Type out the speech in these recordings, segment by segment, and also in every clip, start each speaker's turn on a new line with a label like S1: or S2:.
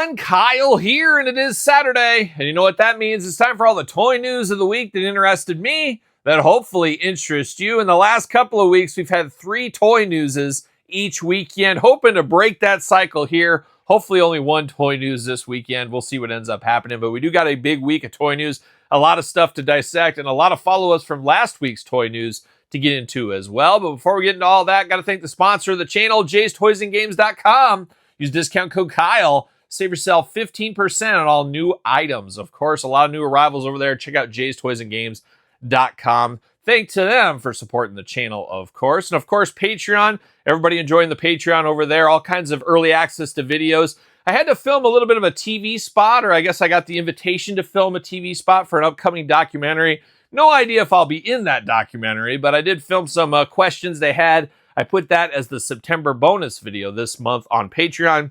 S1: everyone, Kyle here, and it is Saturday. And you know what that means? It's time for all the toy news of the week that interested me, that hopefully interest you. In the last couple of weeks, we've had 3 toy newses each weekend, hoping to break that cycle here. Hopefully only 1 toy news this weekend. We'll see what ends up happening, but we do got a big week of toy news, a lot of stuff to dissect, and a lot of follow-ups from last week's toy news to get into as well. But before we get into all that, got to thank the sponsor of the channel, Jay'sToysAndGames.com. Use discount code Kyle. Save yourself 15% on all new items. Of course, a lot of new arrivals over there. Check out Jay'sToysAndGames.com. Thanks to them for supporting the channel, of course. And of course, Patreon. Everybody enjoying the Patreon over there. All kinds of early access to videos. I had to film a little bit of a TV spot, or I guess I got the invitation to film a TV spot for an upcoming documentary. No idea if I'll be in that documentary, but I did film some questions they had. I put that as the September bonus video this month on Patreon.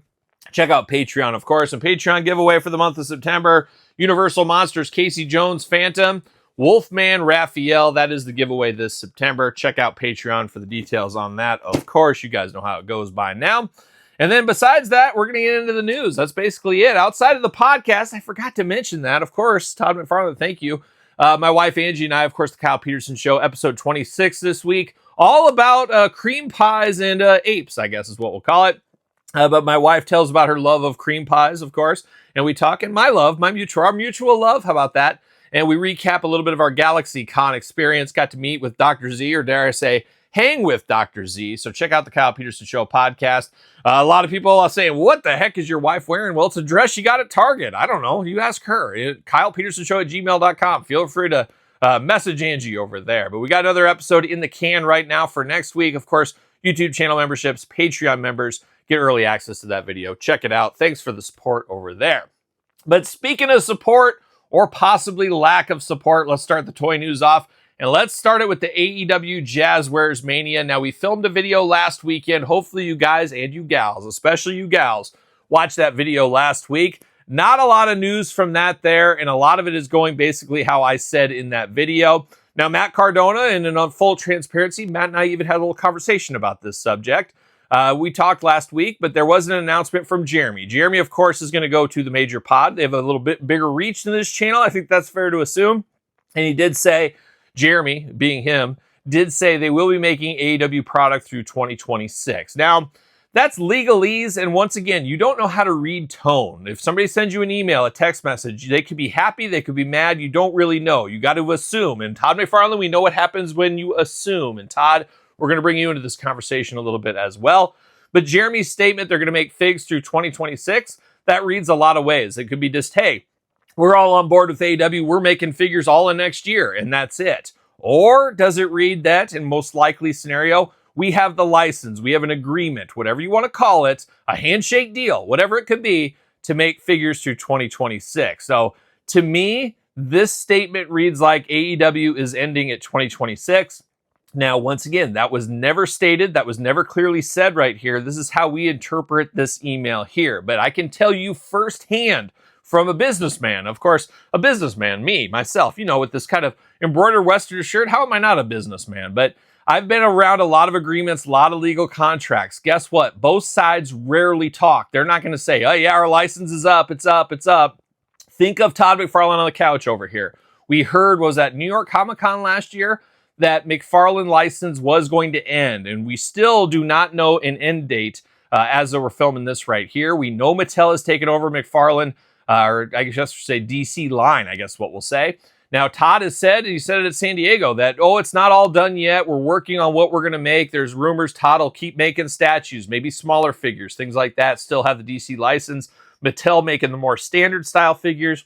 S1: Check out Patreon, of course. And Patreon giveaway for the month of September. Universal Monsters, Casey Jones, Phantom, Wolfman, Raphael. That is the giveaway this September. Check out Patreon for the details on that. Of course, you guys know how it goes by now. And then besides that, we're going to get into the news. That's basically it. Outside of the podcast, I forgot to mention that. Of course, Todd McFarlane, thank you. My wife, Angie, and I, of course, The Kyle Peterson Show, episode 26 this week. All about cream pies and apes, I guess is what we'll call it. But my wife tells about her love of cream pies, of course. And we talk, and our mutual love, how about that? And we recap a little bit of our Galaxy Con experience. Got to meet with Dr. Z, or dare I say, hang with Dr. Z. So check out the Kyle Peterson Show podcast. A lot of people are saying, what the heck is your wife wearing? Well, it's a dress she got at Target. I don't know. You ask her. KylePetersonShow@gmail.com. Feel free to message Angie over there. But we got another episode in the can right now for next week. Of course, YouTube channel memberships, Patreon members get early access to that video. Check it out. Thanks for the support over there. But speaking of support, or possibly lack of support, let's start the toy news off. And let's start it with the AEW Jazwares Mania. Now, we filmed a video last weekend. Hopefully you guys and you gals, especially you gals, watched that video last week. Not a lot of news from that there, and a lot of it is going basically how I said in that video. Now, Matt Cardona, and in full transparency, Matt and I even had a little conversation about this subject. We talked last week, but there was an announcement from Jeremy. Jeremy, of course, is going to go to the major pod. They have a little bit bigger reach than this channel. I think that's fair to assume. And he did say, Jeremy, being him, did say they will be making AEW product through 2026. Now, that's legalese, and once again, you don't know how to read tone. If somebody sends you an email, a text message, they could be happy, they could be mad, you don't really know. You got to assume. And Todd McFarlane, we know what happens when you assume. And Todd, we're going to bring you into this conversation a little bit as well. But Jeremy's statement, they're going to make figs through 2026, that reads a lot of ways. It could be just, hey, we're all on board with AEW, we're making figures all in next year, and that's it. Or does it read that, in most likely scenario, we have the license, we have an agreement, whatever you want to call it, a handshake deal, whatever it could be, to make figures through 2026. So to me, this statement reads like AEW is ending at 2026. Now, once again, that was never stated, that was never clearly said right here. This is how we interpret this email here. But I can tell you firsthand from a businessman, of course, a businessman, me, myself, you know, with this kind of embroidered Western shirt, how am I not a businessman? But I've been around a lot of agreements, a lot of legal contracts. Guess what? Both sides rarely talk. They're not going to say, oh yeah, our license is up, it's up, it's up. Think of Todd McFarlane on the couch over here. We heard, was at New York Comic Con last year, that McFarlane license was going to end. And we still do not know an end date as though we're filming this right here. We know Mattel has taken over McFarlane, or I guess just say DC line, I guess what we'll say. Now, Todd has said, and he said it at San Diego, that, oh, it's not all done yet. We're working on what we're going to make. There's rumors Todd will keep making statues, maybe smaller figures, things like that, still have the DC license. Mattel making the more standard style figures.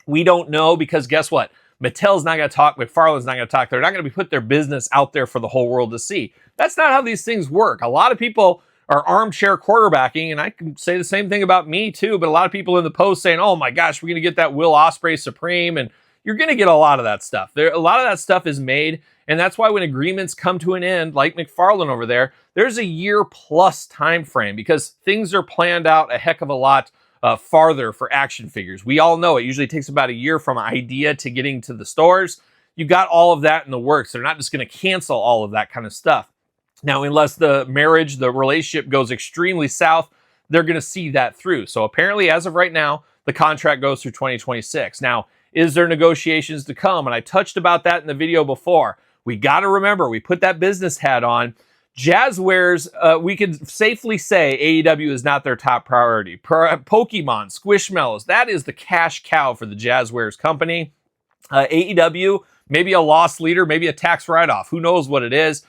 S1: We don't know, because guess what? Mattel's not going to talk. McFarlane's not going to talk. They're not going to put their business out there for the whole world to see. That's not how these things work. A lot of people are armchair quarterbacking, and I can say the same thing about me too, but a lot of people in the post saying, oh my gosh, we're going to get that Will Ospreay Supreme, and you're going to get a lot of that stuff. A lot of that stuff is made, and that's why when agreements come to an end, like McFarlane over there, there's a year plus time frame, because things are planned out a heck of a lot farther for action figures. We all know it usually takes about a year from idea to getting to the stores. You got all of that in the works. They're not just going to cancel all of that kind of stuff. Now, unless the marriage, the relationship goes extremely south, they're going to see that through. So apparently, as of right now, the contract goes through 2026. Now, is there negotiations to come? And I touched about that in the video before. We got to remember, we put that business hat on. Jazwares, we can safely say AEW is not their top priority. Pokemon, Squishmallows, that is the cash cow for the Jazwares company. AEW, maybe a loss leader, maybe a tax write-off. Who knows what it is?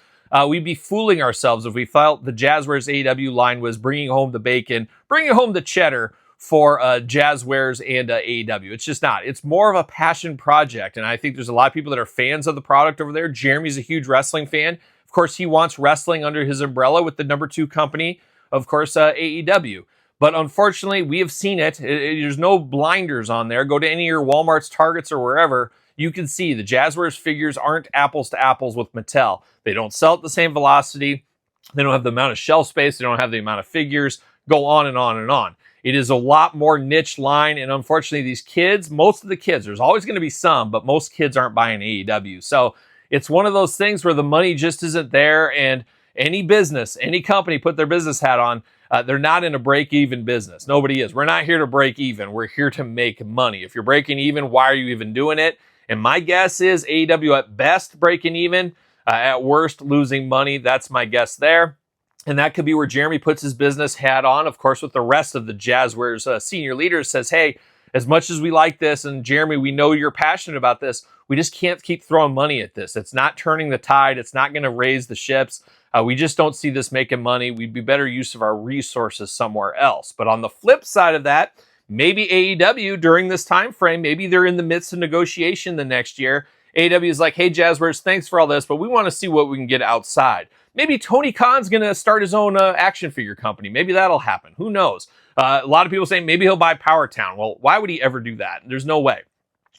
S1: We'd be fooling ourselves if we felt the Jazwares AEW line was bringing home the bacon, bringing home the cheddar for Jazwares and AEW. It's just not. It's more of a passion project, and I think there's a lot of people that are fans of the product over there. Jeremy's a huge wrestling fan. Of course, he wants wrestling under his umbrella with the number 2 company, of course, AEW. But unfortunately, we have seen it. There's no blinders on there. Go to any of your Walmarts, Targets, or wherever. You can see the Jazwares figures aren't apples to apples with Mattel. They don't sell at the same velocity. They don't have the amount of shelf space. They don't have the amount of figures. Go on and on and on. It is a lot more niche line. And unfortunately, these kids, most of the kids, there's always going to be some, but most kids aren't buying AEW. So it's one of those things where the money just isn't there. And any business, any company put their business hat on, they're not in a break-even business. Nobody is. We're not here to break even. We're here to make money. If you're breaking even, why are you even doing it? And my guess is AEW at best breaking even, at worst losing money. That's my guess there. And that could be where Jeremy puts his business hat on, of course, with the rest of the Jazwares senior leaders, says, hey, as much as we like this, and Jeremy, we know you're passionate about this, we just can't keep throwing money at this. It's not turning the tide. It's not going to raise the ships. We just don't see this making money. We'd be better use of our resources somewhere else. But on the flip side of that, maybe AEW during this time frame, maybe they're in the midst of negotiation the next year. AEW is like, hey, Jazwares, thanks for all this, but we want to see what we can get outside. Maybe Tony Khan's going to start his own action figure company. Maybe that'll happen. Who knows? A lot of people saying maybe he'll buy Power Town. Well, why would he ever do that? There's no way.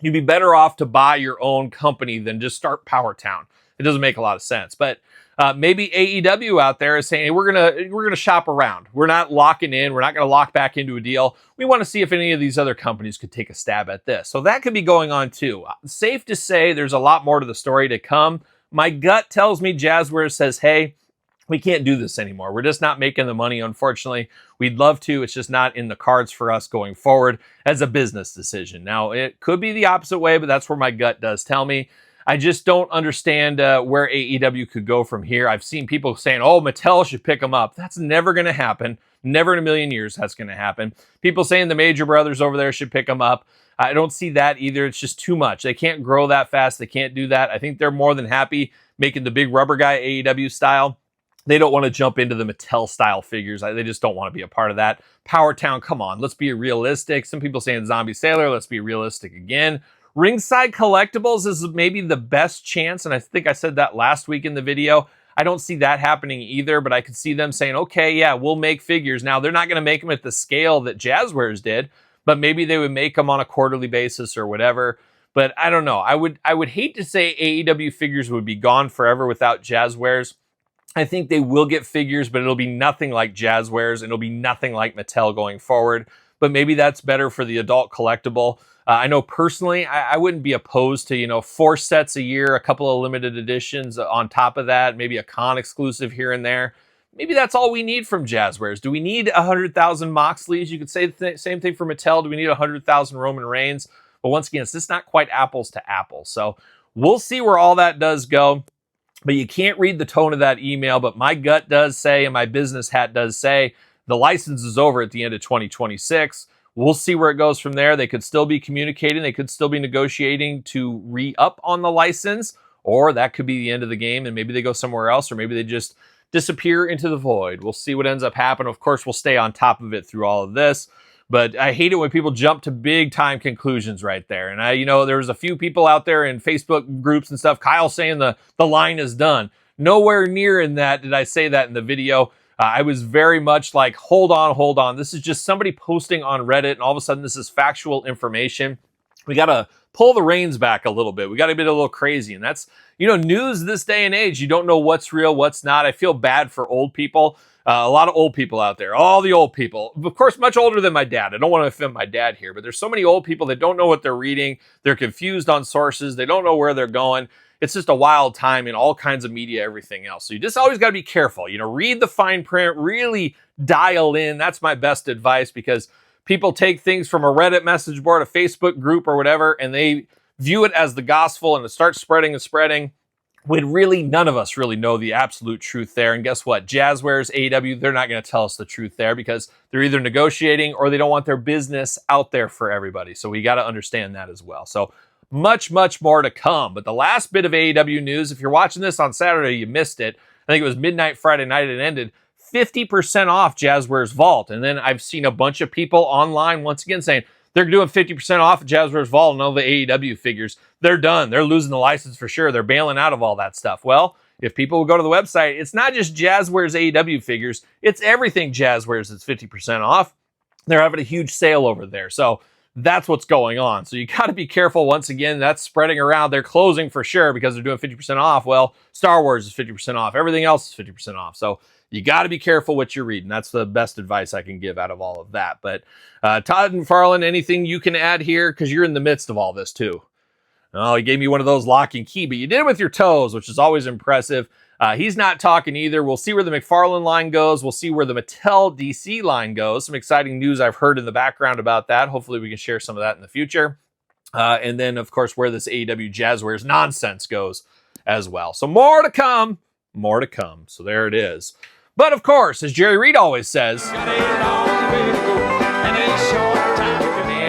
S1: You'd be better off to buy your own company than just start Power Town. It doesn't make a lot of sense. But maybe AEW out there is saying, hey, we're gonna shop around. We're not locking in. We're not going to lock back into a deal. We want to see if any of these other companies could take a stab at this. So that could be going on too. Safe to say there's a lot more to the story to come. My gut tells me Jazwares says, hey, we can't do this anymore. We're just not making the money, unfortunately. We'd love to. It's just not in the cards for us going forward as a business decision. Now, it could be the opposite way, but that's where my gut does tell me. I just don't understand where AEW could go from here. I've seen people saying, oh, Mattel should pick them up. That's never going to happen. Never in a million years that's going to happen. People saying the major brothers over there should pick them up. I don't see that either. It's just too much. They can't grow that fast. They can't do that. I think they're more than happy making the big rubber guy AEW style. They don't want to jump into the Mattel style figures. They just don't want to be a part of that. Power Town, come on, let's be realistic. Some people saying Zombie Sailor, let's be realistic again. Ringside Collectibles is maybe the best chance, and I think I said that last week in the video. I don't see that happening either, but I could see them saying, okay, yeah, we'll make figures. Now, they're not going to make them at the scale that Jazwares did, but maybe they would make them on a quarterly basis or whatever. But I don't know. I would hate to say AEW figures would be gone forever without Jazwares. I think they will get figures, but it'll be nothing like Jazwares, and it'll be nothing like Mattel going forward. But maybe that's better for the adult collectible. I know personally, I wouldn't be opposed to, 4 sets a year, a couple of limited editions on top of that, maybe a con exclusive here and there. Maybe that's all we need from Jazwares. Do we need 100,000 Moxleys? You could say the same thing for Mattel. Do we need 100,000 Roman Reigns? But once again, it's just not quite apples to apples. So we'll see where all that does go. But you can't read the tone of that email. But my gut does say, and my business hat does say, the license is over at the end of 2026. We'll see where it goes from there. They could still be communicating. They could still be negotiating to re-up on the license, or that could be the end of the game and maybe they go somewhere else, or maybe they just disappear into the void. We'll see what ends up happening. Of course, we'll stay on top of it through all of this, but I hate it when people jump to big time conclusions right there. And there was a few people out there in Facebook groups and stuff, Kyle saying the line is done. Nowhere near in that did I say that in the video. I was very much like, hold on. This is just somebody posting on Reddit, and all of a sudden this is factual information. We got to pull the reins back a little bit. We got to get a little crazy. And that's, news this day and age. You don't know what's real, what's not. I feel bad for old people. A lot of old people out there, all the old people, of course, much older than my dad. I don't want to offend my dad here, but there's so many old people that don't know what they're reading. They're confused on sources. They don't know where they're going. it's just a wild time in all kinds of media, everything else. So you just always got to be careful. You know, read the fine print, really dial in. That's my best advice, because people take things from a Reddit message board, a Facebook group, or whatever, and they view it as the gospel, and it starts spreading and spreading, when really none of us really know the absolute truth there. And guess what? Jazwares, AEW, they're not going to tell us the truth there, because they're either negotiating or they don't want their business out there for everybody. So we got to understand that as well. So much, much more to come. But the last bit of AEW news, if you're watching this on Saturday, you missed it. I think it was midnight Friday night it ended. 50% off Jazwares Vault. And then I've seen a bunch of people online once again saying they're doing 50% off of Jazwares Vault and all the AEW figures. They're done. They're losing the license for sure. They're bailing out of all that stuff. Well, if people will go to the website, it's not just Jazwares AEW figures. It's everything Jazwares that's 50% off. They're having a huge sale over there. So that's what's going on. So you got to be careful. Once again, that's spreading around. They're closing for sure because they're doing 50% off. Well, Star Wars is 50% off. Everything else is 50% off. So you got to be careful what you're reading. That's the best advice I can give out of all of that. But Todd and McFarlane, anything you can add here? Because you're in the midst of all this too. Oh, he gave me one of those lock and key, but you did it with your toes, which is always impressive. He's not talking either. We'll see where the McFarlane line goes. We'll see where the Mattel DC line goes. Some exciting news I've heard in the background about that. Hopefully we can share some of that in the future. And then, of course, where this AEW Jazwares nonsense goes as well. So more to come. More to come. So there it is. But, of course, as Jerry Reed always says, man,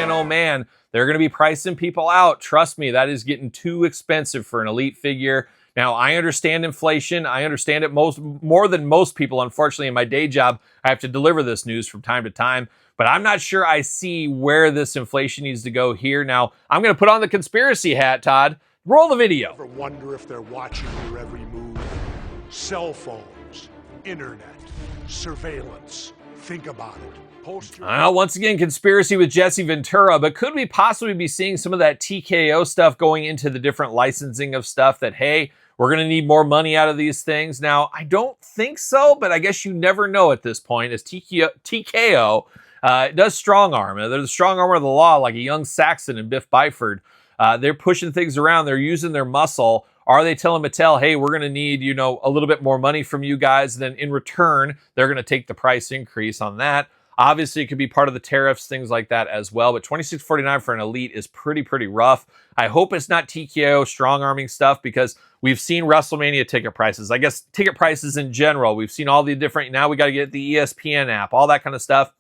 S1: oh man, they're going to be pricing people out. Trust me, that is getting too expensive for an elite figure. Now, I understand inflation. I understand it more than most people. Unfortunately, in my day job, I have to deliver this news from time to time. But I'm not sure I see where this inflation needs to go here. Now, I'm going to put on the conspiracy hat, Todd. Roll the video.
S2: Ever wonder if they're watching your every move? Cell phones, internet, surveillance. Think about it.
S1: Once again, conspiracy with Jesse Ventura, but could we possibly be seeing some of that TKO stuff going into the different licensing of stuff that, hey, we're going to need more money out of these things? Now, I don't think so, but I guess you never know at this point, as TKO does strong arm. They're the strong arm of the law, like a young Saxon and Biff Byford. They're pushing things around. They're using their muscle. Are they telling Mattel, hey, we're going to need, a little bit more money from you guys? And then in return, they're going to take the price increase on that. Obviously, it could be part of the tariffs, things like that as well. But $26.49 for an elite is pretty rough. I hope it's not TKO strong arming stuff, because we've seen WrestleMania ticket prices. I guess ticket prices in general. We've seen all the different, now we got to get the ESPN app, all that kind of stuff.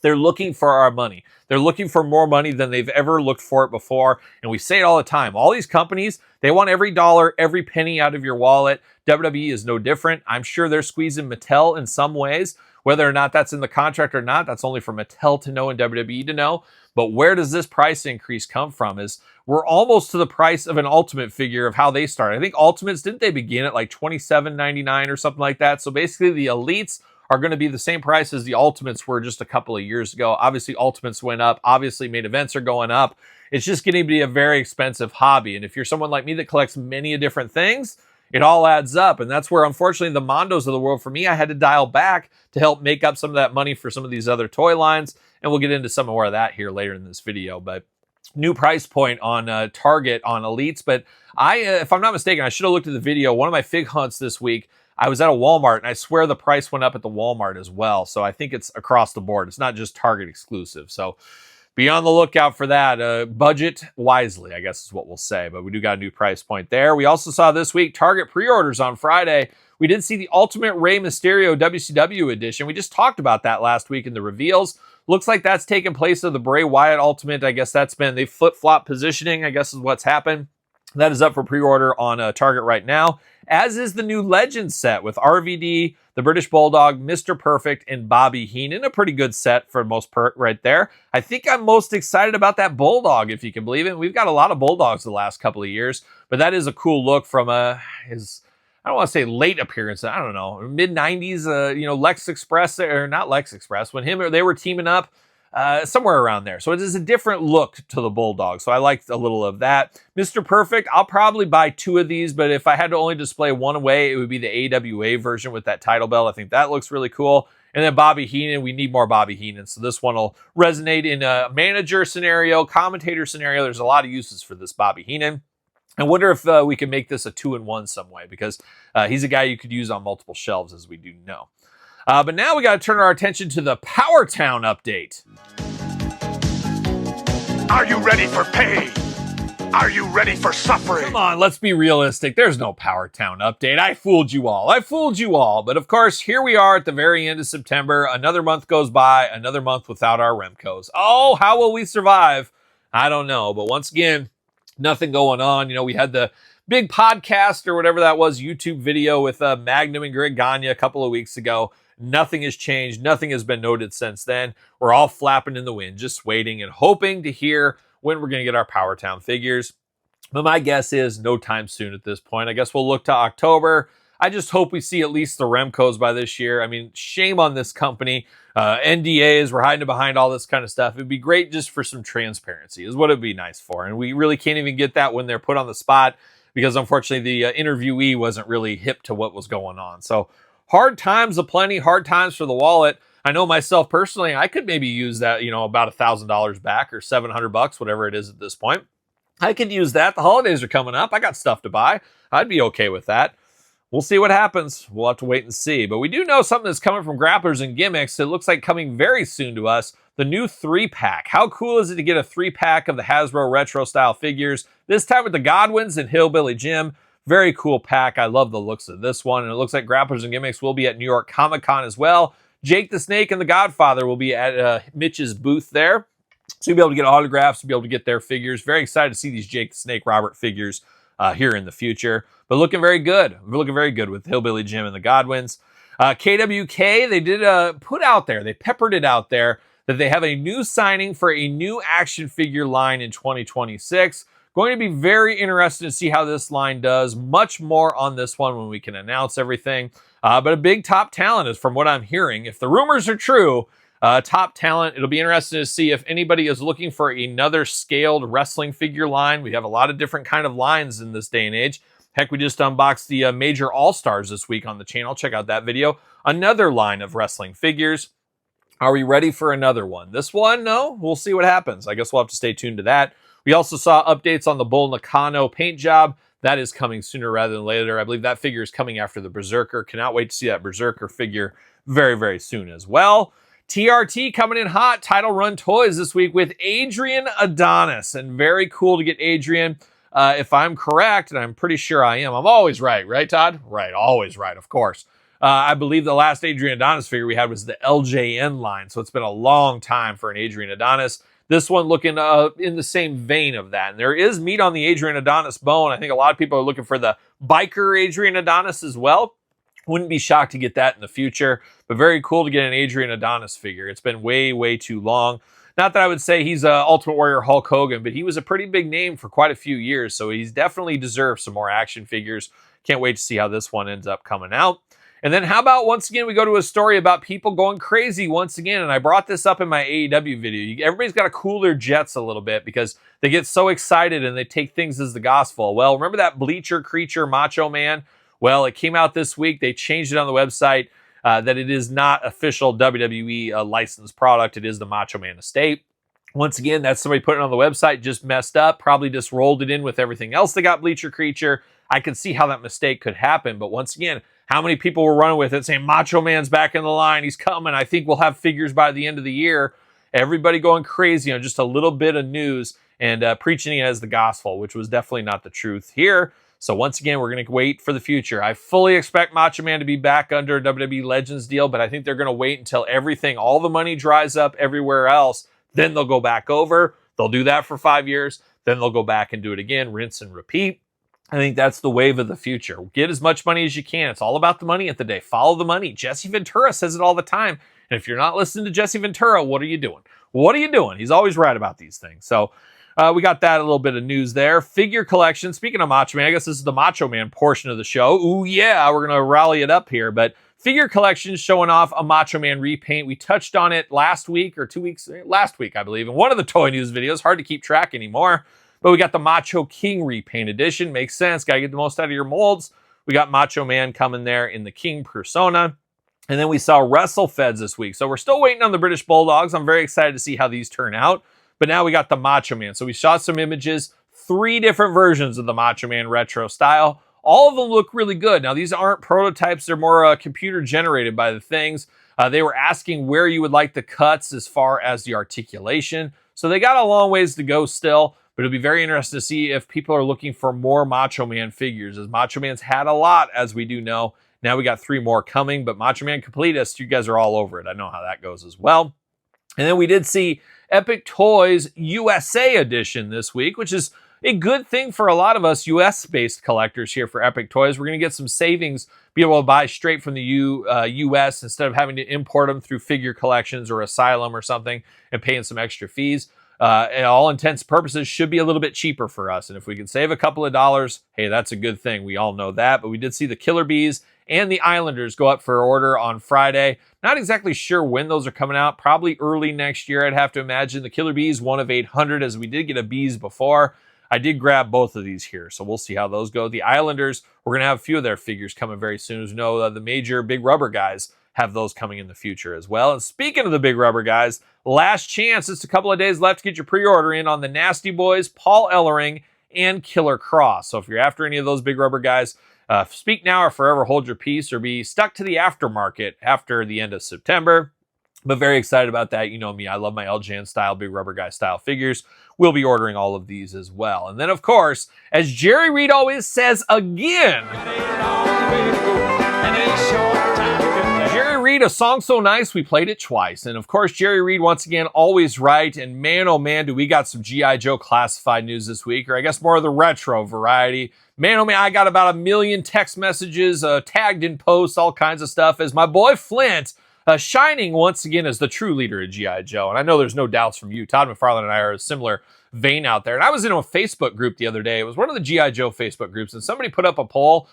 S1: They're looking for our money. They're looking for more money than they've ever looked for it before. And we say it all the time. All these companies, they want every dollar, every penny out of your wallet. WWE is no different. I'm sure they're squeezing Mattel in some ways. Whether or not that's in the contract or not, that's only for Mattel to know and WWE to know. But where does this price increase come from? Is we're almost to the price of an Ultimate figure of how they started. I think Ultimates, didn't they begin at like $27.99 or something like that? So basically the Elites are going to be the same price as the Ultimates were just a couple of years ago. Obviously, Ultimates went up. Obviously, main events are going up. It's just getting to be a very expensive hobby. And if you're someone like me that collects many different things, it all adds up. And that's where, unfortunately, the Mondos of the world, for me, I had to dial back to help make up some of that money for some of these other toy lines. And we'll get into some more of that here later in this video. But new price point on Target on Elites. But if I'm not mistaken, I should have looked at the video. One of my fig hunts this week, I was at a Walmart, and I swear the price went up at the Walmart as well. So I think it's across the board. It's not just Target exclusive. So be on the lookout for that. Budget wisely, I guess is what we'll say. But we do got a new price point there. We also saw this week Target pre-orders on Friday. We did see the Ultimate Rey Mysterio WCW edition. We just talked about that last week in the reveals. Looks like that's taken place of the Bray Wyatt Ultimate. I guess they flip-flop positioning, I guess is what's happened. That is up for pre-order on Target right now, as is the new Legends set with RVD, the British Bulldog, Mr. Perfect, and Bobby Heenan. A pretty good set for the most part right there. I think I'm most excited about that Bulldog, if you can believe it. We've got a lot of Bulldogs the last couple of years, but that is a cool look from his, I don't want to say late appearance, I don't know, mid-90s, Lex Express, or not Lex Express, when they were teaming up, somewhere around there. So it is a different look to the Bulldog. So I liked a little of that. Mr. Perfect, I'll probably buy 2 of these, but if I had to only display one away, it would be the AWA version with that title belt. I think that looks really cool. And then Bobby Heenan, we need more Bobby Heenan. So this one will resonate in a manager scenario, commentator scenario. There's a lot of uses for this Bobby Heenan. I wonder if we can make this a 2-in-1 some way, because he's a guy you could use on multiple shelves, as we do know. But now we got to turn our attention to the Power Town update.
S2: Are you ready for pain? Are you ready for suffering?
S1: Come on, let's be realistic. There's no Power Town update. I fooled you all. But of course, here we are at the very end of September. Another month goes by, another month without our Remcos. Oh, how will we survive? I don't know. But once again, nothing going on. You know, we had the big podcast or whatever that was, YouTube video with Magnum and Greg Gagne a couple of weeks ago. Nothing has changed. Nothing has been noted since then. We're all flapping in the wind, just waiting and hoping to hear when we're going to get our Power Town figures. But my guess is no time soon at this point. I guess we'll look to October. I just hope we see at least the Remcos by this year. I mean, shame on this company. NDAs, we're hiding behind all this kind of stuff. It'd be great just for some transparency is what it'd be nice for. And we really can't even get that when they're put on the spot, because unfortunately the interviewee wasn't really hip to what was going on. So hard times aplenty, hard times for the wallet. I know myself personally, I could maybe use that, you know, about $1,000 back or $700, whatever it is at this point. I could use that. The holidays are coming up. I got stuff to buy. I'd be okay with that. We'll see what happens. We'll have to wait and see. But we do know something that's coming from Grapplers and Gimmicks. It looks like coming very soon to us. The new 3-pack. How cool is it to get a 3-pack of the Hasbro retro style figures? This time with the Godwins and Hillbilly Jim. Very cool pack. I love the looks of this one. And it looks like Grapplers and Gimmicks will be at New York Comic Con as well. Jake the Snake and the Godfather will be at Mitch's booth there. So you'll be able to get autographs, you'll be able to get their figures. Very excited to see these Jake the Snake Robert figures here in the future. But looking very good. Looking very good with Hillbilly Jim and the Godwins. KWK, they did put out there, they peppered it out there, that they have a new signing for a new action figure line in 2026. Going to be very interested to see how this line does. Much more on this one when we can announce everything. But a big top talent is from what I'm hearing. If the rumors are true, top talent. It'll be interesting to see if anybody is looking for another scaled wrestling figure line. We have a lot of different kind of lines in this day and age. Heck, we just unboxed the Major All-Stars this week on the channel. Check out that video. Another line of wrestling figures. Are we ready for another one? This one? No. We'll see what happens. I guess we'll have to stay tuned to that. We also saw updates on the Bull Nakano paint job. That is coming sooner rather than later. I believe that figure is coming after the Berserker. Cannot wait to see that Berserker figure very, very soon as well. TRT coming in hot. Title Run Toys this week with Adrian Adonis. And very cool to get Adrian. If I'm correct, and I'm pretty sure I am. I'm always right. Right, Todd? Right. Always right, of course. I believe the last Adrian Adonis figure we had was the LJN line. So it's been a long time for an Adrian Adonis. This one looking in the same vein of that. And there is meat on the Adrian Adonis bone. I think a lot of people are looking for the biker Adrian Adonis as well. Wouldn't be shocked to get that in the future. But very cool to get an Adrian Adonis figure. It's been way, way too long. Not that I would say he's Ultimate Warrior Hulk Hogan, but he was a pretty big name for quite a few years. So he's definitely deserved some more action figures. Can't wait to see how this one ends up coming out. And then how about, once again, we go to a story about people going crazy once again. And I brought this up in my AEW video. Everybody's got to cool their jets a little bit because they get so excited and they take things as the gospel. Well, remember that Bleacher Creature Macho Man? Well, it came out this week. They changed it on the website that it is not official WWE licensed product. It is the Macho Man estate. Once again, that's somebody putting it on the website, just messed up, probably just rolled it in with everything else that got Bleacher Creature. I could see how that mistake could happen. But once again, how many people were running with it saying Macho Man's back in the line, he's coming, I think we'll have figures by the end of the year. Everybody going crazy on just a little bit of news and preaching it as the gospel, which was definitely not the truth here. So once again, we're going to wait for the future. I fully expect Macho Man to be back under a WWE Legends deal, but I think they're going to wait until everything, all the money dries up everywhere else. Then they'll go back over. They'll do that for 5 years. Then they'll go back and do it again, rinse and repeat. I think that's the wave of the future. Get as much money as you can. It's all about the money at the day. Follow the money. Jesse Ventura says it all the time. And if you're not listening to Jesse Ventura, what are you doing? What are you doing? He's always right about these things. So we got that, a little bit of news there. Figure collection. Speaking of Macho Man, I guess this is the Macho Man portion of the show. Ooh, yeah, we're going to rally it up here. But figure collection showing off a Macho Man repaint. We touched on it last week or 2 weeks, last week, I believe, in one of the Toy News videos. Hard to keep track anymore. But we got the Macho King repaint edition. Makes sense. Got to get the most out of your molds. We got Macho Man coming there in the King persona. And then we saw WrestleFeds this week. So we're still waiting on the British Bulldogs. I'm very excited to see how these turn out. But now we got the Macho Man. So we shot some images. 3 different versions of the Macho Man retro style. All of them look really good. Now, these aren't prototypes. They're more computer generated by the things. They were asking where you would like the cuts as far as the articulation. So they got a long ways to go still, but it'll be very interesting to see if people are looking for more Macho Man figures, as Macho Man's had a lot, as we do know. Now we got 3 more coming, but Macho Man Completists, you guys are all over it. I know how that goes as well. And then we did see Epic Toys USA edition this week, which is a good thing for a lot of us US-based collectors here for Epic Toys. We're going to get some savings, be able to buy straight from the US instead of having to import them through Figure Collections or Asylum or something and paying some extra fees. And all intents and purposes should be a little bit cheaper for us. And if we can save a couple of dollars, hey, that's a good thing. We all know that. But we did see the Killer Bees and the Islanders go up for order on Friday. Not exactly sure when those are coming out. Probably early next year, I'd have to imagine. The Killer Bees, 1 of 800, as we did get a Bees before. I did grab both of these here, so we'll see how those go. The Islanders, we're going to have a few of their figures coming very soon. As you know, the major big rubber guys have those coming in the future as well. And speaking of the big rubber guys, last chance. It's a couple of days left to get your pre-order in on the Nasty Boys, Paul Ellering, and Killer Cross. So if you're after any of those big rubber guys, speak now or forever hold your peace, or be stuck to the aftermarket after the end of September. But very excited about that. You know me, I love my LJN style, big rubber guy style figures. We'll be ordering all of these as well. And then, of course, as Jerry Reed always says again, Jerry Reed, a song so nice, we played it twice. And of course, Jerry Reed, once again, always right. And man, oh man, do we got some G.I. Joe classified news this week, or I guess more of the retro variety. Man, oh man, I got about 1 million text messages, tagged in posts, all kinds of stuff, as my boy Flint, shining once again as the true leader of G.I. Joe. And I know there's no doubts from you. Todd McFarlane and I are a similar vein out there. And I was in a Facebook group the other day. It was one of the G.I. Joe Facebook groups, and somebody put up a poll.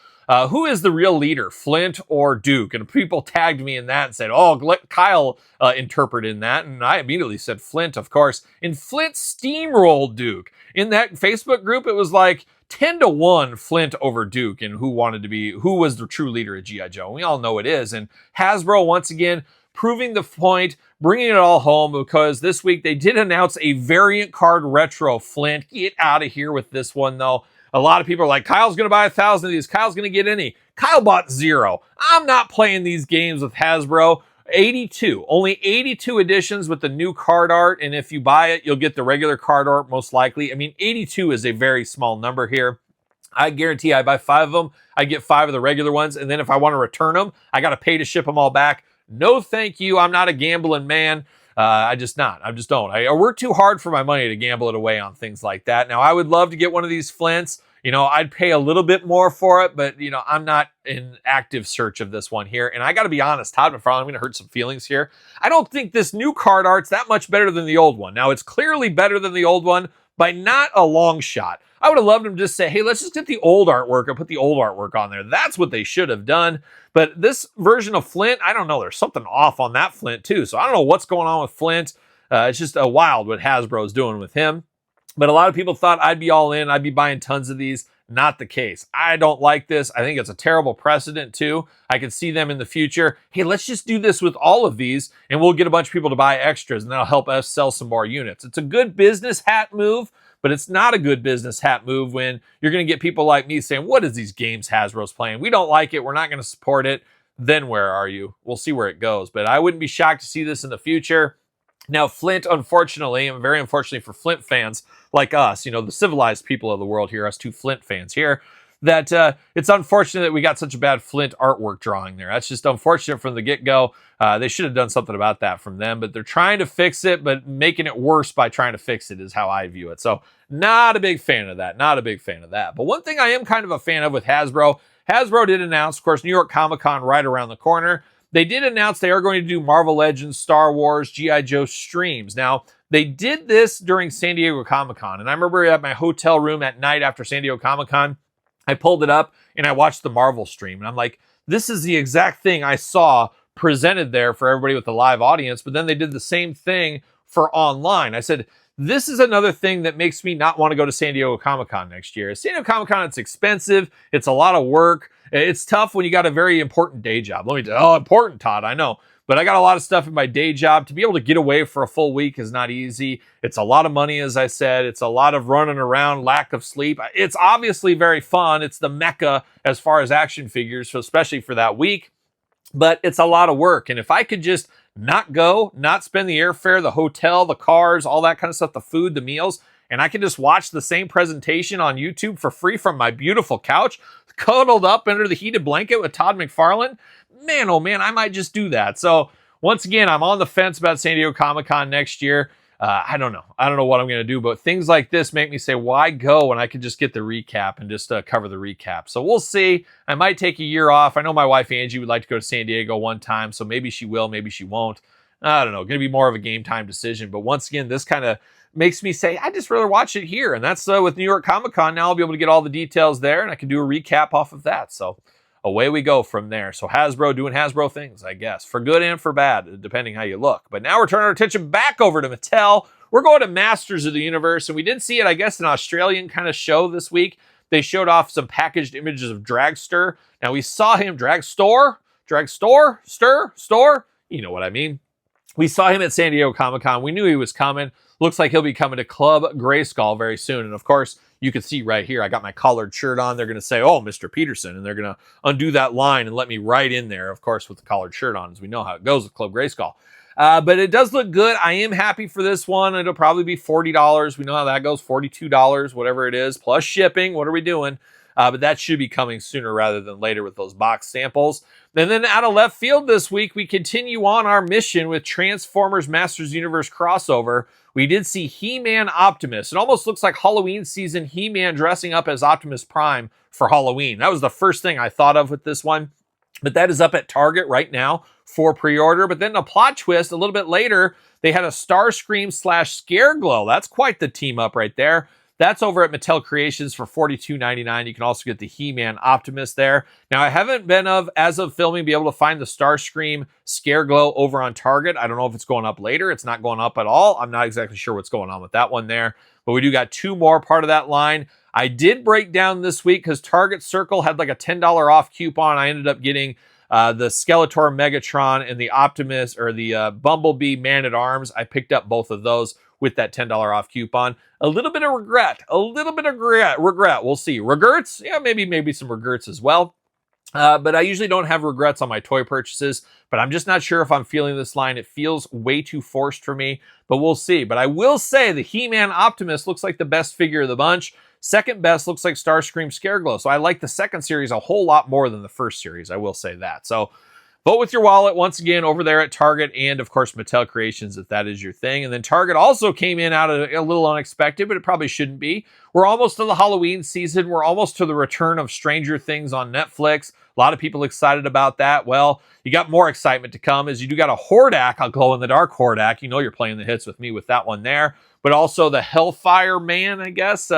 S1: Who is the real leader, Flint or Duke? And people tagged me in that and said, oh, let Kyle interpret in that. And I immediately said Flint, of course. And Flint steamrolled Duke. In that Facebook group, it was like 10-1 Flint over Duke, and who was the true leader of G.I. Joe. And we all know it is. And Hasbro, once again, proving the point, bringing it all home, because this week they did announce a variant card retro Flint. Get out of here with this one, though. A lot of people are like, Kyle's going to buy 1,000 of these. Kyle's going to get any. Kyle bought 0. I'm not playing these games with Hasbro. 82. Only 82 editions with the new card art. And if you buy it, you'll get the regular card art most likely. I mean, 82 is a very small number here. I guarantee I buy 5 of them. I get 5 of the regular ones. And then if I want to return them, I got to pay to ship them all back. No, thank you. I'm not a gambling man. I just don't. I work too hard for my money to gamble it away on things like that. Now, I would love to get one of these Flints. You know, I'd pay a little bit more for it, but, you know, I'm not in active search of this one here. And I got to be honest, Todd McFarlane, I'm going to hurt some feelings here. I don't think this new card art's that much better than the old one. Now, it's clearly better than the old one by not a long shot. I would have loved them to just say, hey, let's just get the old artwork and put the old artwork on there. That's what they should have done. But this version of Flint, I don't know. There's something off on that Flint, too. So I don't know what's going on with Flint. It's just a wild what Hasbro's doing with him. But a lot of people thought I'd be all in. I'd be buying tons of these. Not the case. I don't like this. I think it's a terrible precedent, too. I could see them in the future. Hey, let's just do this with all of these, and we'll get a bunch of people to buy extras, and that'll help us sell some more units. It's a good business hat move, but it's not a good business hat move when you're going to get people like me saying, what is these games Hasbro's playing? We don't like it. We're not going to support it. Then where are you? We'll see where it goes. But I wouldn't be shocked to see this in the future. Now, Flint, unfortunately, and very unfortunately for Flint fans like us, you know, the civilized people of the world here, us 2 Flint fans here, that it's unfortunate that we got such a bad Flint artwork drawing there. That's just unfortunate from the get-go. They should have done something about that from them, but they're trying to fix it, but making it worse by trying to fix it is how I view it. So not a big fan of that. Not a big fan of that. But one thing I am kind of a fan of with Hasbro did announce, of course, New York Comic-Con right around the corner. They did announce they are going to do Marvel Legends, Star Wars, G.I. Joe streams. Now, they did this during San Diego Comic-Con, and I remember at my hotel room at night after San Diego Comic-Con, I pulled it up and I watched the Marvel stream, and I'm like, this is the exact thing I saw presented there for everybody with the live audience, but then they did the same thing for online. I said, this is another thing that makes me not want to go to San Diego Comic-Con next year. San Diego Comic-Con, it's expensive. It's a lot of work. It's tough when you got a very important day job. Let me tell you, important, Todd, I know. But I got a lot of stuff in my day job. To be able to get away for a full week is not easy. It's a lot of money, as I said. It's a lot of running around, lack of sleep. It's obviously very fun. It's the mecca as far as action figures, so especially for that week. But it's a lot of work. And if I could just not go, not spend the airfare, the hotel, the cars, all that kind of stuff, the food, the meals, and I can just watch the same presentation on YouTube for free from my beautiful couch, cuddled up under the heated blanket with Todd McFarlane, man, oh man, I might just do that. So once again, I'm on the fence about San Diego Comic-Con next year. I don't know. I don't know what I'm going to do, but things like this make me say, why go when I could just get the recap and just cover the recap? So we'll see. I might take a year off. I know my wife, Angie, would like to go to San Diego one time, so maybe she will, maybe she won't. I don't know. Going to be more of a game time decision. But once again, this kind of makes me say, I just rather watch it here. And that's with New York Comic-Con. Now I'll be able to get all the details there, and I can do a recap off of that. So away we go from there. So Hasbro doing Hasbro things, I guess, for good and for bad, depending how you look. But now we're turning our attention back over to Mattel. We're going to Masters of the Universe, and we did see it, I guess, an Australian kind of show this week. They showed off some packaged images of Dragster. Now we saw him, Dragstore, store, you know what I mean. We saw him at San Diego Comic-Con. We knew he was coming. Looks like he'll be coming to Club Grayskull very soon. And of course, you can see right here, I got my collared shirt on. They're going to say, oh, Mr. Peterson. And they're going to undo that line and let me right in there, of course, with the collared shirt on, as we know how it goes with Club Grayskull. But it does look good. I am happy for this one. It'll probably be $40. We know how that goes, $42, whatever it is, plus shipping. What are we doing? But that should be coming sooner rather than later with those box samples. And then out of left field this week, we continue on our mission with Transformers Masters Universe crossover. We did see He-Man Optimus. It almost looks like Halloween season He-Man dressing up as Optimus Prime for Halloween. That was the first thing I thought of with this one. But that is up at Target right now for pre-order. But then a plot twist a little bit later, they had a Starscream / Scareglow. That's quite the team up right there. That's over at Mattel Creations for $42.99. You can also get the He-Man Optimus there. Now, I haven't been as of filming, be able to find the Starscream Scareglow over on Target. I don't know if it's going up later. It's not going up at all. I'm not exactly sure what's going on with that one there. But we do got two more part of that line. I did break down this week because Target Circle had like a $10 off coupon. I ended up getting the Skeletor Megatron and the Optimus, or the Bumblebee Man-at-Arms. I picked up both of those with that $10 off coupon. A little bit of regret. We'll see. Regrets? Yeah, maybe some regrets as well. But I usually don't have regrets on my toy purchases, but I'm just not sure if I'm feeling this line. It feels way too forced for me, but we'll see. But I will say the He-Man Optimus looks like the best figure of the bunch. Second best looks like Starscream Scareglow. So I like the second series a whole lot more than the first series. I will say that. So vote with your wallet once again over there at Target, and of course Mattel Creations if that is your thing. And then Target also came in out of a little unexpected, but it probably shouldn't be. We're almost to the Halloween season. We're almost to the return of Stranger Things on Netflix. A lot of people excited about that. Well, you got more excitement to come as you do got a Hordak, a glow-in-the-dark Hordak. You know you're playing the hits with me with that one there. But also the Hellfire Man, I guess.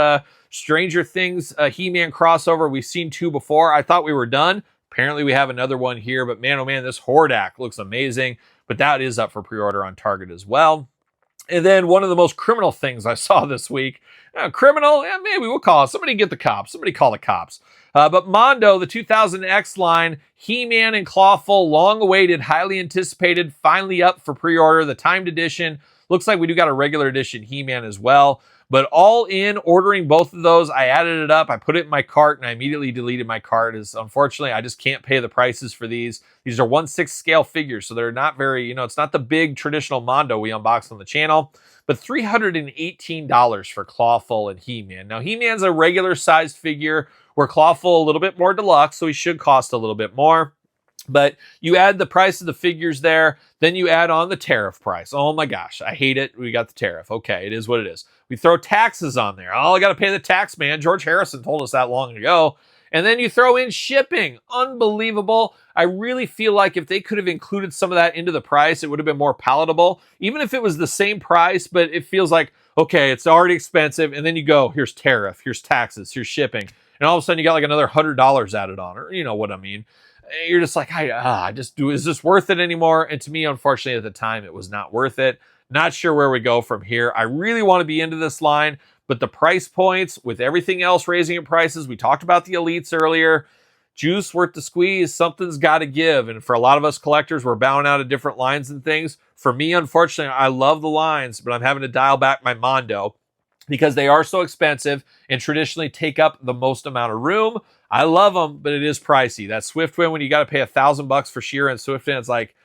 S1: Stranger Things He-Man crossover. We've seen two before. I thought we were done. Apparently we have another one here, but man, oh man, this Hordak looks amazing. But that is up for pre-order on Target as well. And then one of the most criminal things I saw this week, criminal, yeah, maybe we'll call it. Somebody get the cops. Somebody call the cops. But Mondo, the 2000X line, He-Man and Clawful, long-awaited, highly anticipated, finally up for pre-order. The timed edition. Looks like we do got a regular edition He-Man as well. But all in, ordering both of those, I added it up, I put it in my cart, and I immediately deleted my cart. As unfortunately, I just can't pay the prices for these. These are 1/6 scale figures, so they're not very, it's not the big traditional Mondo we unboxed on the channel. But $318 for Clawful and He-Man. Now, He-Man's a regular sized figure, where Clawful a little bit more deluxe, so he should cost a little bit more. But you add the price of the figures there, then you add on the tariff price. Oh my gosh, I hate it. We got the tariff. Okay, it is what it is. We throw taxes on there. Oh, I got to pay the tax, man. George Harrison told us that long ago. And then you throw in shipping. Unbelievable. I really feel like if they could have included some of that into the price, it would have been more palatable. Even if it was the same price, but it feels like, okay, it's already expensive. And then you go, here's tariff, here's taxes, here's shipping. And all of a sudden you got like another $100 added on, or you know what I mean. You're just like, is this worth it anymore? And to me, unfortunately, at the time, it was not worth it. Not sure where we go from here. I really want to be into this line, but the price points with everything else raising in prices, we talked about the Elites earlier. juice worth the squeeze. Something's got to give. And for a lot of us collectors, we're bowing out of different lines and things. For me, unfortunately, I love the lines, but I'm having to dial back my Mondo because they are so expensive and traditionally take up the most amount of room. I love them, but it is pricey. That Swiftwind, when you got to pay $1,000 for sheer and Swiftwind, it's like,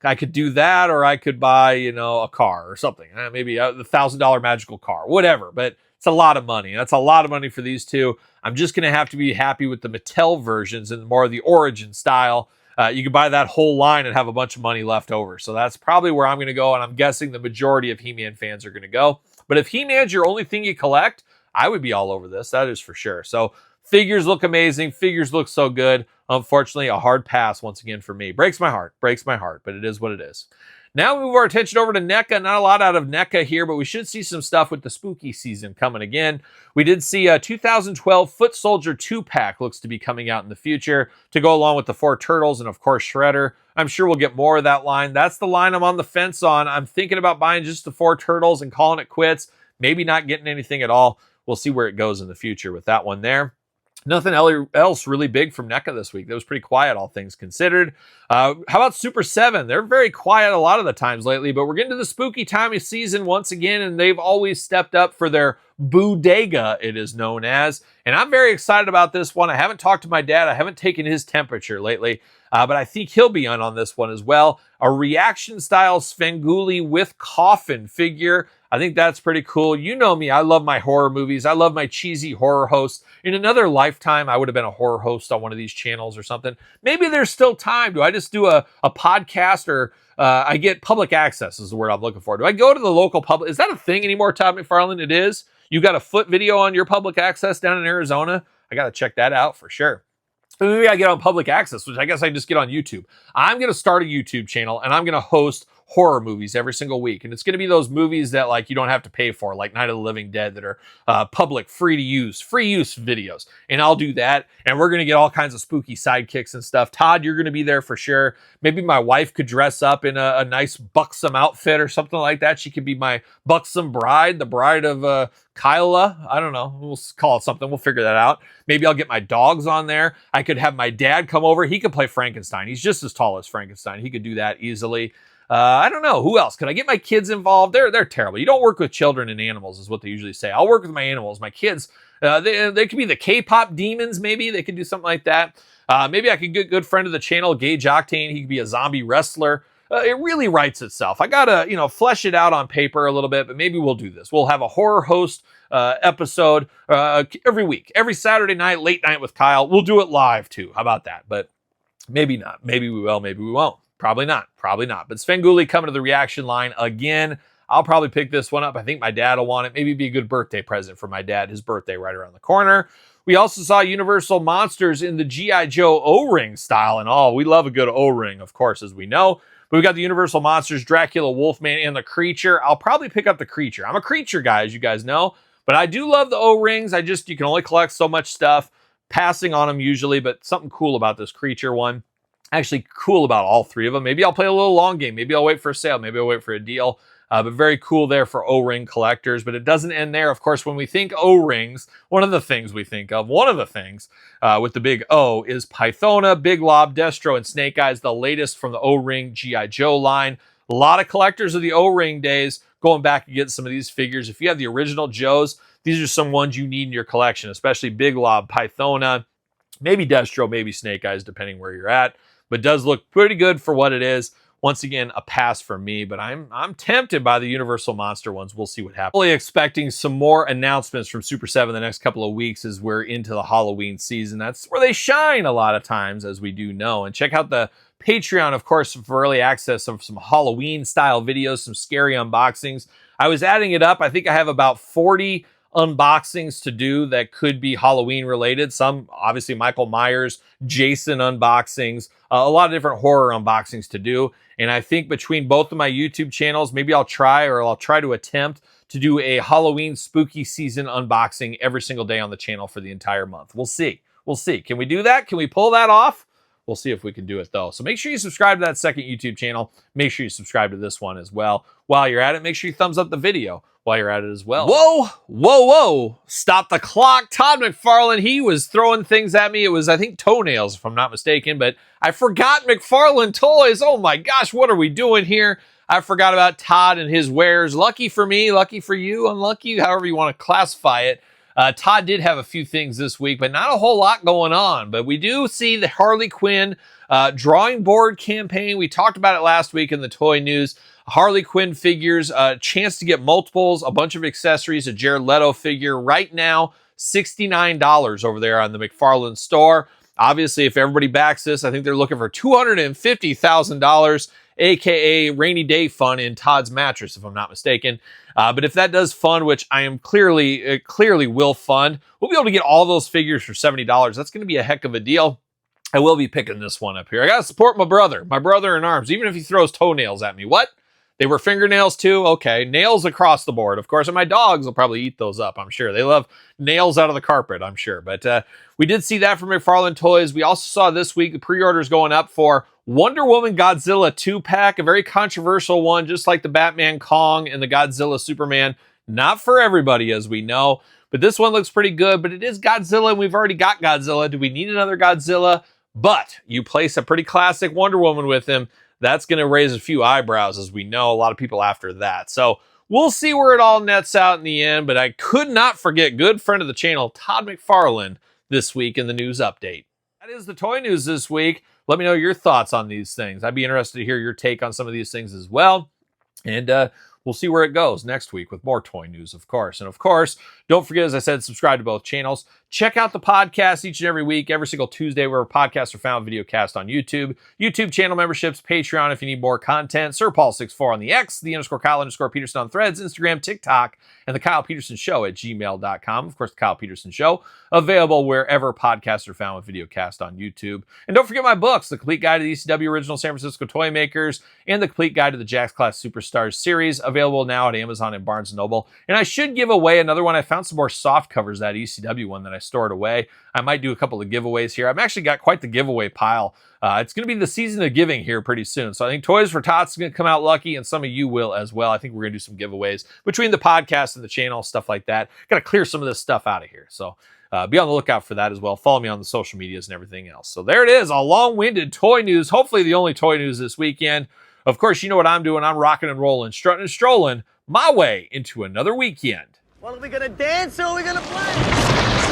S1: I could do that, or I could buy, a car or something. Maybe the $1,000 magical car, whatever. But it's a lot of money. That's a lot of money for these two. I'm just going to have to be happy with the Mattel versions and more of the Origin style. You can buy that whole line and have a bunch of money left over. So that's probably where I'm going to go, and I'm guessing the majority of He-Man fans are going to go. But if He-Man's your only thing you collect, I would be all over this. That is for sure. So figures look amazing. Figures look so good. Unfortunately, a hard pass once again for me. Breaks my heart, but it is what it is. Now we move our attention over to NECA. Not a lot out of NECA here, but we should see some stuff with the spooky season coming again. We did see a 2012 Foot Soldier 2-pack looks to be coming out in the future to go along with the 4 Turtles and, of course, Shredder. I'm sure we'll get more of that line. That's the line I'm on the fence on. I'm thinking about buying just the 4 Turtles and calling it quits. Maybe not getting anything at all. We'll see where it goes in the future with that one there. Nothing else really big from NECA this week. That was pretty quiet, all things considered. How about Super 7? They're very quiet a lot of the times lately, but we're getting to the spooky time of season once again, and they've always stepped up for their bodega, it is known as. And I'm very excited about this one. I haven't talked to my dad. I haven't taken his temperature lately, but I think he'll be on this one as well. A reaction-style Svengoolie with coffin figure. I think that's pretty cool. You know me. I love my horror movies. I love my cheesy horror hosts. In another lifetime, I would have been a horror host on one of these channels or something. Maybe there's still time. Do I just do a podcast, or I get public access is the word I'm looking for? Do I go to the local public? Is that a thing anymore, Todd McFarlane? It is. You got a foot video on your public access down in Arizona? I got to check that out for sure. Maybe I get on public access, which I guess I just get on YouTube. I'm going to start a YouTube channel, and I'm going to host horror movies every single week. And it's going to be those movies that you don't have to pay for, like Night of the Living Dead, that are public, free use videos. And I'll do that. And we're going to get all kinds of spooky sidekicks and stuff. Todd, you're going to be there for sure. Maybe my wife could dress up in a nice buxom outfit or something like that. She could be my buxom bride, the bride of Kyla. I don't know. We'll call it something. We'll figure that out. Maybe I'll get my dogs on there. I could have my dad come over. He could play Frankenstein. He's just as tall as Frankenstein. He could do that easily. I don't know. Who else? Could I get my kids involved? They're terrible. You don't work with children and animals is what they usually say. I'll work with my animals. My kids, they could be the K-pop demons maybe. They could do something like that. Maybe I could get a good friend of the channel, Gage Octane. He could be a zombie wrestler. It really writes itself. I got to, flesh it out on paper a little bit, but maybe we'll do this. We'll have a horror host episode every week, every Saturday night, late night with Kyle. We'll do it live too. How about that? But maybe not. Maybe we will. Maybe we won't. Probably not. But Svengoolie coming to the reaction line again. I'll probably pick this one up. I think my dad will want it. Maybe it'd be a good birthday present for my dad. His birthday right around the corner. We also saw Universal Monsters in the G.I. Joe O-ring style and all. We love a good O-ring, of course, as we know. But we got the Universal Monsters, Dracula, Wolfman, and the Creature. I'll probably pick up the Creature. I'm a Creature guy, as you guys know. But I do love the O-rings. You can only collect so much stuff. Passing on them usually, but something cool about this Creature one. Actually cool about all three of them. Maybe I'll play a little long game. Maybe I'll wait for a sale. Maybe I'll wait for a deal. But very cool there for O-ring collectors. But it doesn't end there. Of course, when we think O-rings, one of the things with the big O is Pythona, Big Lob, Destro, and Snake Eyes, the latest from the O-ring G.I. Joe line. A lot of collectors of the O-ring days going back and getting some of these figures. If you have the original Joes, these are some ones you need in your collection, especially Big Lob, Pythona, maybe Destro, maybe Snake Eyes, depending where you're at. But does look pretty good for what it is. Once again, a pass for me, but I'm tempted by the Universal Monster ones. We'll see what happens. Fully expecting some more announcements from Super 7 the next couple of weeks as we're into the Halloween season. That's where they shine a lot of times, as we do know. And check out the Patreon, of course, for early access of some Halloween-style videos, some scary unboxings. I was adding it up. I think I have about 40 unboxings to do that could be Halloween related. Some obviously Michael Myers, Jason unboxings, a lot of different horror unboxings to do. And I think between both of my YouTube channels, maybe I'll try to attempt to do a Halloween spooky season unboxing every single day on the channel for the entire month. We'll see. Can we do that? Can we pull that off? We'll see if we can do it though. So make sure you subscribe to that second YouTube channel. Make sure you subscribe to this one as well. While you're at it, make sure you thumbs up the video. while you're at it as well. Whoa. Stop the clock. Todd McFarlane, he was throwing things at me. It was, I think, toenails, if I'm not mistaken, but I forgot McFarlane toys. Oh my gosh, what are we doing here? I forgot about Todd and his wares. Lucky for me, lucky for you, unlucky, however you want to classify it. Todd did have a few things this week, but not a whole lot going on. But we do see the Harley Quinn drawing board campaign. We talked about it last week in the toy news. Harley Quinn figures, a chance to get multiples, a bunch of accessories, a Jared Leto figure. Right now, $69 over there on the McFarlane store. Obviously, if everybody backs this, I think they're looking for $250,000, aka rainy day fun in Todd's mattress, if I'm not mistaken. But if that does fund, which I am clearly will fund, we'll be able to get all those figures for $70. That's going to be a heck of a deal. I will be picking this one up here. I got to support my brother in arms, even if he throws toenails at me. What? They were fingernails too? Okay, nails across the board, of course. And my dogs will probably eat those up, I'm sure. They love nails out of the carpet, I'm sure. But we did see that from McFarlane Toys. We also saw this week the pre-orders going up for Wonder Woman Godzilla 2-pack, a very controversial one, just like the Batman Kong and the Godzilla Superman. Not for everybody, as we know. But this one looks pretty good, but it is Godzilla, and we've already got Godzilla. Do we need another Godzilla? But you place a pretty classic Wonder Woman with him, that's going to raise a few eyebrows, as we know. A lot of people after that. So we'll see where it all nets out in the end. But I could not forget good friend of the channel, Todd McFarlane, this week in the news update. That is the toy news this week. Let me know your thoughts on these things. I'd be interested to hear your take on some of these things as well. And we'll see where it goes next week with more toy news, of course. And of course, don't forget, as I said, subscribe to both channels. Check out the podcast each and every week, every single Tuesday, where podcasts are found, video cast on YouTube. YouTube channel memberships, Patreon if you need more content. SirPaul64 on the X, _Kyle_Peterson on Threads, Instagram, TikTok, and TheKylePetersonShow at gmail.com. Of course, The Kyle Peterson Show, available wherever podcasts are found with video cast on YouTube. And don't forget my books, The Complete Guide to the ECW Original San Francisco Toy Makers and The Complete Guide to the Jakks Class Superstars series, available now at Amazon and Barnes & Noble. And I should give away another one. I found some more soft covers, that ECW one that I stored away. I might do a couple of giveaways here. I've actually got quite the giveaway pile. It's going to be the season of giving here pretty soon. So I think Toys for Tots is going to come out lucky, and some of you will as well. I think we're going to do some giveaways between the podcast and the channel, stuff like that. Got to clear some of this stuff out of here. So be on the lookout for that as well. Follow me on the social medias and everything else. So there it is, a long-winded toy news. Hopefully the only toy news this weekend. Of course, you know what I'm doing. I'm rocking and rolling, strutting and strolling my way into another weekend.
S3: Well, are we going to dance or are we going to play?